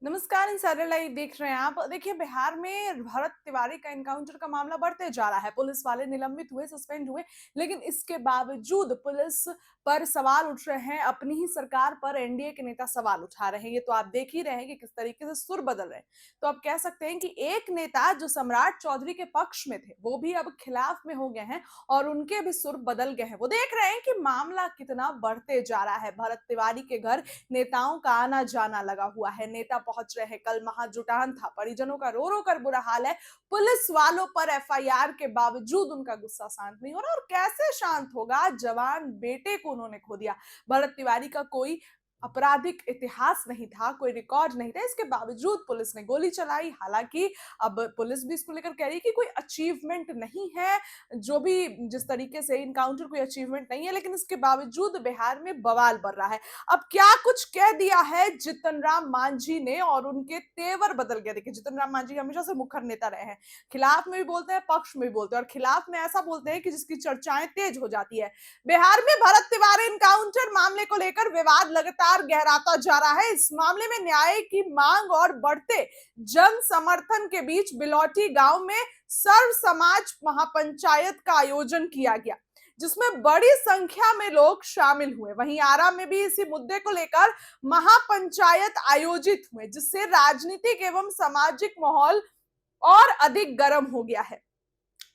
नमस्कार, insider live देख रहे हैं आप। देखिए, बिहार में भरत तिवारी का एनकाउंटर का मामला बढ़ते जा रहा है। पुलिस वाले निलंबित हुए, सस्पेंड हुए, लेकिन इसके बावजूद पुलिस पर सवाल उठ रहे हैं। अपनी ही सरकार पर एनडीए के नेता सवाल उठा रहे हैं। ये तो आप देख ही रहे हैं कि किस तरीके से सुर बदल रहे हैं। तो आप कह सकते हैं कि एक नेता जो सम्राट चौधरी के पक्ष में थे, वो भी अब खिलाफ में हो गए हैं और उनके भी सुर बदल गए हैं। वो देख रहे हैं कि मामला कितना बढ़ते जा रहा है। भरत तिवारी के घर नेताओं का आना जाना लगा हुआ है। नेता पहुंच रहे हैं। कल महाजुटान था। परिजनों का रो रो कर बुरा हाल है। पुलिस वालों पर एफआईआर के बावजूद उनका गुस्सा शांत नहीं हो रहा। और कैसे शांत होगा, जवान बेटे को उन्होंने खो दिया। भरत तिवारी का कोई आपराधिक इतिहास नहीं था, कोई रिकॉर्ड नहीं था, इसके बावजूद पुलिस ने गोली चलाई। हालांकि अब पुलिस भी इसको लेकर कह रही है कि कोई अचीवमेंट नहीं है, जो भी जिस तरीके से इनकाउंटर कोई अचीवमेंट नहीं है, लेकिन इसके बावजूद बिहार में बवाल बढ़ रहा है। अब क्या कुछ कह दिया है जितन राम मांझी ने और उनके तेवर बदल गए। देखिए, जितन राम मांझी हमेशा से मुखर नेता रहे हैं। खिलाफ में भी बोलते हैं, पक्ष में भी बोलते हैं, और खिलाफ में ऐसा बोलते हैं कि जिसकी चर्चाएं तेज हो जाती है। बिहार में भरत तिवारी एनकाउंटर मामले को लेकर विवाद लगातार गहराता जा रहा है। इस मामले में न्याय की मांग और बढ़ते जन समर्थन के बीच बिलौटी गांव में सर्व समाज महापंचायत का आयोजन किया गया, जिसमें बड़ी संख्या में लोग शामिल हुए। वहीं आरा में भी इसी मुद्दे को लेकर महापंचायत आयोजित हुए, जिससे राजनीतिक एवं सामाजिक माहौल और अधिक गर्म हो गया है।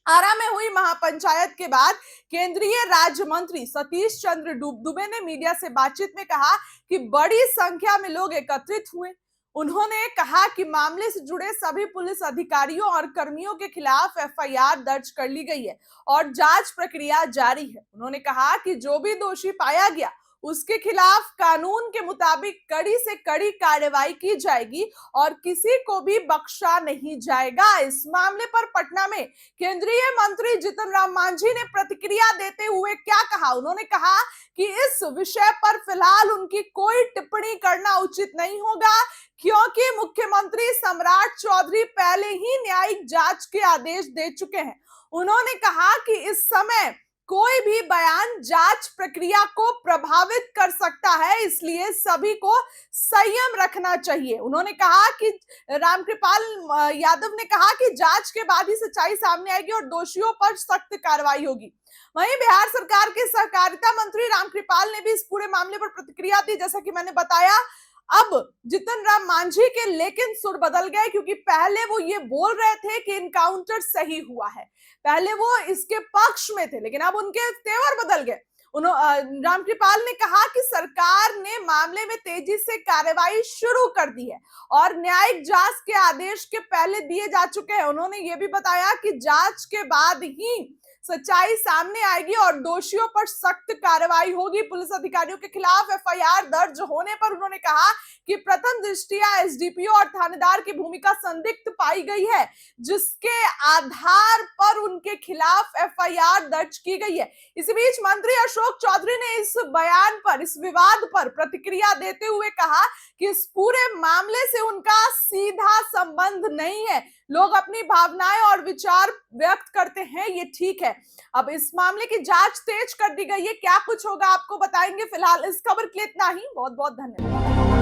आरा में हुई महापंचायत के बाद केंद्रीय राज्य मंत्री सतीश चंद्र दुबे ने मीडिया से बातचीत में कहा कि बड़ी संख्या में लोग एकत्रित हुए। उन्होंने कहा कि मामले से जुड़े सभी पुलिस अधिकारियों और कर्मियों के खिलाफ एफआईआर दर्ज कर ली गई है और जांच प्रक्रिया जारी है। उन्होंने कहा कि जो भी दोषी पाया गया उसके खिलाफ कानून के मुताबिक कड़ी से कड़ी कार्रवाई की जाएगी और किसी को भी बख्शा नहीं जाएगा। इस मामले पर पटना में केंद्रीय मंत्री जितन राम मांझी ने प्रतिक्रिया देते हुए क्या कहा। उन्होंने कहा कि इस विषय पर फिलहाल उनकी कोई टिप्पणी करना उचित नहीं होगा, क्योंकि मुख्यमंत्री सम्राट चौधरी पहले ही न्यायिक जांच के आदेश दे चुके हैं। उन्होंने कहा कि इस समय कोई भी बयान जांच प्रक्रिया को प्रभावित कर सकता है, इसलिए सभी को संयम रखना चाहिए। उन्होंने कहा कि रामकृपाल यादव ने कहा कि जांच के बाद ही सच्चाई सामने आएगी और दोषियों पर सख्त कार्रवाई होगी। वहीं बिहार सरकार के सहकारिता मंत्री रामकृपाल ने भी इस पूरे मामले पर प्रतिक्रिया दी। जैसा कि मैंने बताया, अब जितन राम मांझी के लेकिन सुर बदल गए, क्योंकि पहले वो ये बोल रहे थे कि इनकाउंटर सही हुआ है, पहले वो इसके पक्ष में थे, लेकिन अब उनके तेवर बदल गए। रामकृपाल ने कहा कि सरकार ने मामले में तेजी से कार्रवाई शुरू कर दी है और न्यायिक जांच के आदेश के पहले दिए जा चुके हैं। उन्होंने ये भी बताया कि जांच के बाद ही सच्चाई सामने आएगी और दोषियों पर सख्त कार्रवाई होगी। पुलिस अधिकारियों के खिलाफ एफआईआर दर्ज होने पर उन्होंने कहा कि प्रथम दृष्टया एसडीपीओ और थानेदार की भूमिका संदिग्ध पाई गई है, जिसके आधार पर उनके खिलाफ एफआईआर दर्ज की गई है। इसी बीच मंत्री अशोक चौधरी ने इस बयान पर, इस विवाद पर प्रतिक्रिया देते हुए कहा कि इस पूरे मामले से उनका सीधा संबंध नहीं है। लोग अपनी भावनाएं और विचार व्यक्त करते हैं, ये ठीक है। अब इस मामले की जांच तेज कर दी गई है। क्या कुछ होगा आपको बताएंगे। फिलहाल इस खबर के लिए इतना ही। बहुत बहुत धन्यवाद।